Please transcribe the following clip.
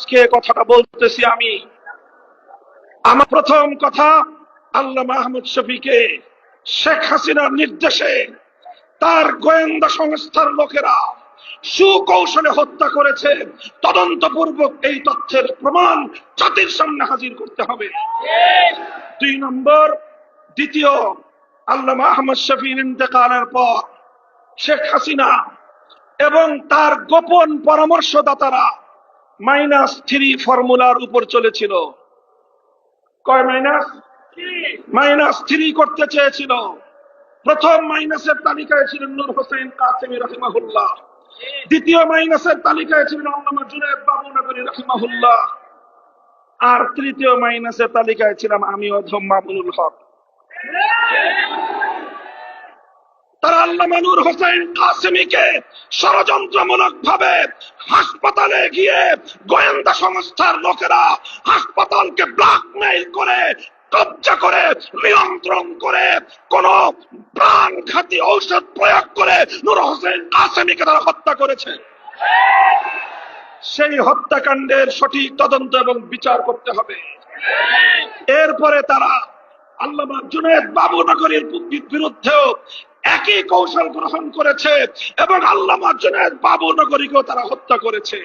আজকে কথাটা বলতেছি আমি। আমার প্রথম কথা, আল্লামা আহমদ শফীকে শেখ হাসিনার নির্দেশে তার গোয়েন্দা সংস্থার লোকেরা সুকৌশলে হত্যা করেছে। তদন্তপূর্বক এই তথ্যের প্রমাণ জাতির সামনে হাজির করতে হবে। 2 নম্বর, দ্বিতীয়, আল্লামা আহমদ শফীর ইন্তেকালের পর শেখ হাসিনা এবং তার গোপন পরামর্শদাতারা -3 ফর্মুলার উপর চলেছিল। কয় মাইনাস? -3 করতে চেয়েছিল। প্রথম মাইনাসের তালিকায় ছিলেন নূর হোসেন কাসেমী রাহিমাহুল্লাহ, দ্বিতীয় মাইনাসের তালিকায় ছিলেন আল্লামা জুনায়েদ বাবুনগরী রাহিমাহুল্লাহ, আর তৃতীয় মাইনাসের তালিকায় ছিলাম আমি অধম মামুনুল হক। তারা আল্লামা নূর হোসেন কাসেমীকে ষড়যন্ত্রমূলক ভাবে হাসপাতালে গিয়ে গোয়েন্দা সংস্থার লোকেরা হাসপাতালকে ব্ল্যাকমেইল করে, কব্জা করে, নিয়ন্ত্রণ করে, কোন প্রাণঘাতী ঔষধ প্রয়োগ করে নূর হোসেন কাসেমীকে তারা হত্যা করেছে। সেই হত্যাকাণ্ডের সঠিক তদন্ত এবং বিচার করতে হবে। এরপরে তারা আল্লামা জুনায়েদ বাবুনগরীর বিরুদ্ধেও একই কৌশল গ্রহণ করেছে এবং আল্লামা জুনায়েদ বাবুনগরীকেও তারা হত্যা করেছে।